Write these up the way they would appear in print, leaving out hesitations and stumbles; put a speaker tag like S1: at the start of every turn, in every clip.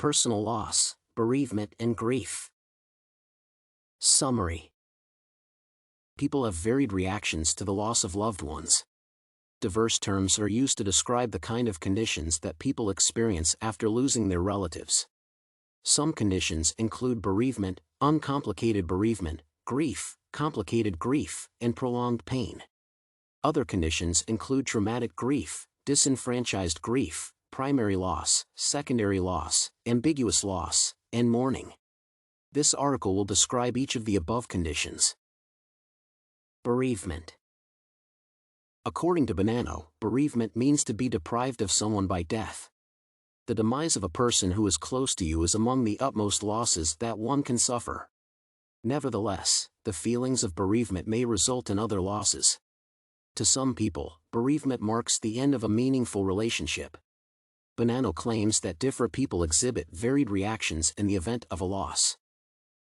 S1: Personal loss, bereavement and grief. Summary. People have varied reactions to the loss of loved ones. Diverse terms are used to describe the kind of conditions that people experience after losing their relatives. Some conditions include bereavement, uncomplicated bereavement, grief, complicated grief, and prolonged pain. Other conditions include traumatic grief, disenfranchised grief, primary loss, secondary loss, ambiguous loss, and mourning. This article will describe each of the above conditions. Bereavement. According to Bonanno, bereavement means to be deprived of someone by death. The demise of a person who is close to you is among the utmost losses that one can suffer. Nevertheless, the feelings of bereavement may result in other losses. To some people, bereavement marks the end of a meaningful relationship. Bonanno claims that different people exhibit varied reactions in the event of a loss.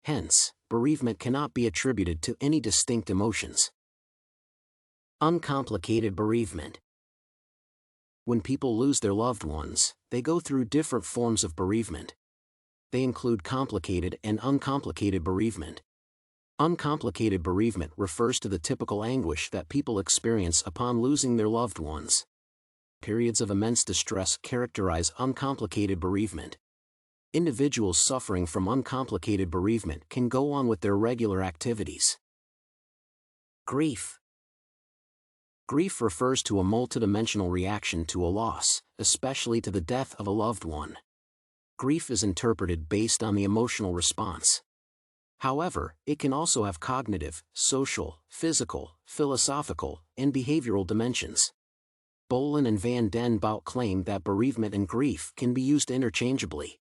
S1: Hence, bereavement cannot be attributed to any distinct emotions. Uncomplicated bereavement. When people lose their loved ones, they go through different forms of bereavement. They include complicated and uncomplicated bereavement. Uncomplicated bereavement refers to the typical anguish that people experience upon losing their loved ones. Periods of immense distress characterize uncomplicated bereavement. Individuals suffering from uncomplicated bereavement can go on with their regular activities. Grief. Grief refers to a multidimensional reaction to a loss, especially to the death of a loved one. Grief is interpreted based on the emotional response. However, it can also have cognitive, social, physical, philosophical, and behavioral dimensions. Boelen and Den Bout claim that bereavement and grief can be used interchangeably.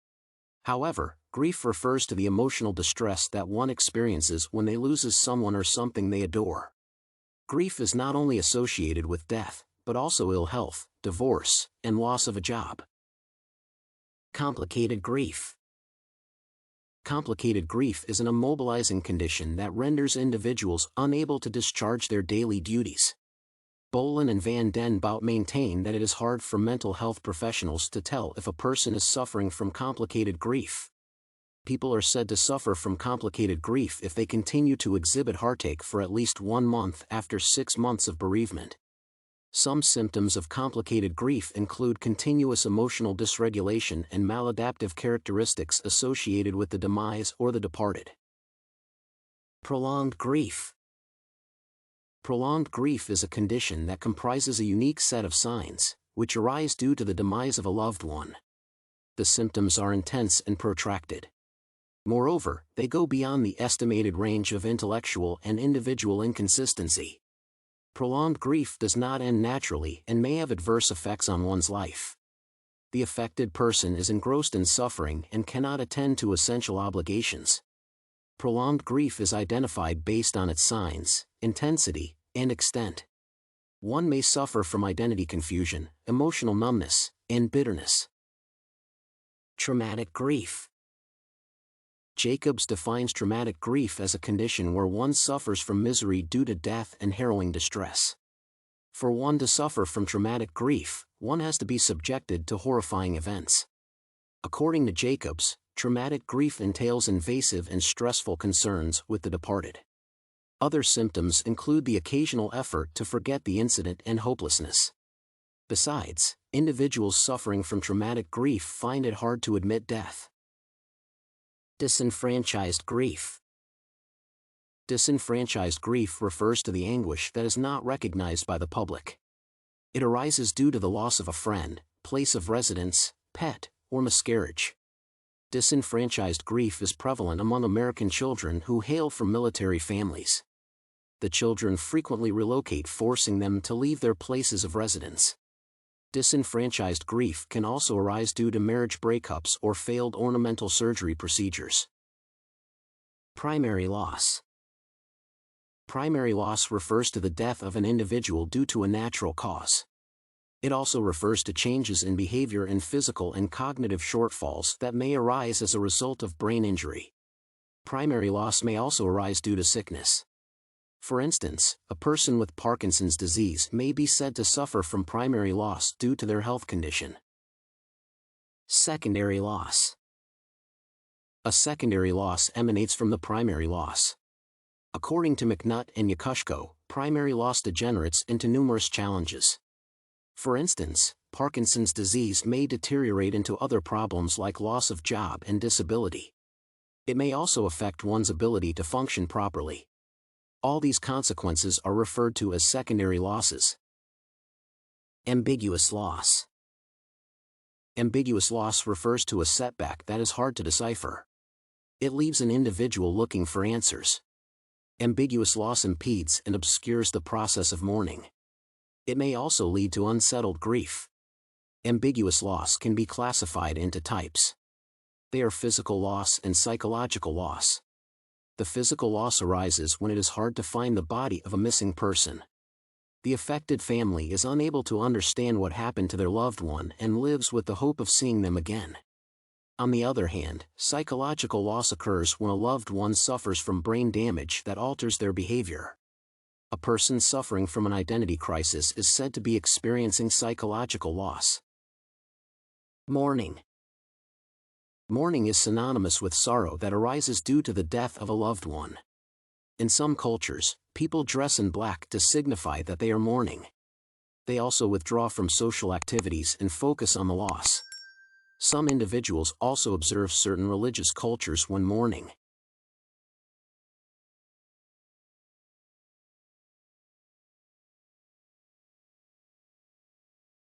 S1: However, grief refers to the emotional distress that one experiences when they lose someone or something they adore. Grief is not only associated with death, but also ill health, divorce, and loss of a job. Complicated grief. Complicated grief is an immobilizing condition that renders individuals unable to discharge their daily duties. Boelen and Den Bout maintain that it is hard for mental health professionals to tell if a person is suffering from complicated grief. People are said to suffer from complicated grief if they continue to exhibit heartache for at least 1 month after 6 months of bereavement. Some symptoms of complicated grief include continuous emotional dysregulation and maladaptive characteristics associated with the demise or the departed. Prolonged grief. Prolonged grief is a condition that comprises a unique set of signs, which arise due to the demise of a loved one. The symptoms are intense and protracted. Moreover, they go beyond the estimated range of intellectual and individual inconsistency. Prolonged grief does not end naturally and may have adverse effects on one's life. The affected person is engrossed in suffering and cannot attend to essential obligations. Prolonged grief is identified based on its signs, intensity, and extent. One may suffer from identity confusion, emotional numbness, and bitterness. Traumatic grief. Jacobs defines traumatic grief as a condition where one suffers from misery due to death and harrowing distress. For one to suffer from traumatic grief, one has to be subjected to horrifying events. According to Jacobs, traumatic grief entails invasive and stressful concerns with the departed. Other symptoms include the occasional effort to forget the incident and hopelessness. Besides, individuals suffering from traumatic grief find it hard to admit death. Disenfranchised grief. Disenfranchised grief refers to the anguish that is not recognized by the public. It arises due to the loss of a friend, place of residence, pet, or miscarriage. Disenfranchised grief is prevalent among American children who hail from military families. The children frequently relocate, forcing them to leave their places of residence. Disenfranchised grief can also arise due to marriage breakups or failed ornamental surgery procedures. Primary loss. Primary loss refers to the death of an individual due to a natural cause. It also refers to changes in behavior and physical and cognitive shortfalls that may arise as a result of brain injury. Primary loss may also arise due to sickness. For instance, a person with Parkinson's disease may be said to suffer from primary loss due to their health condition. Secondary loss. A secondary loss emanates from the primary loss. According to McNutt and Yakushko, primary loss degenerates into numerous challenges. For instance, Parkinson's disease may deteriorate into other problems like loss of job and disability. It may also affect one's ability to function properly. All these consequences are referred to as secondary losses. Ambiguous loss. Ambiguous loss refers to a setback that is hard to decipher. It leaves an individual looking for answers. Ambiguous loss impedes and obscures the process of mourning. It may also lead to unsettled grief. Ambiguous loss can be classified into types. They are physical loss and psychological loss. The physical loss arises when it is hard to find the body of a missing person. The affected family is unable to understand what happened to their loved one and lives with the hope of seeing them again. On the other hand, psychological loss occurs when a loved one suffers from brain damage that alters their behavior. A person suffering from an identity crisis is said to be experiencing psychological loss. Mourning. Mourning is synonymous with sorrow that arises due to the death of a loved one. In some cultures, people dress in black to signify that they are mourning. They also withdraw from social activities and focus on the loss. Some individuals also observe certain religious cultures when mourning.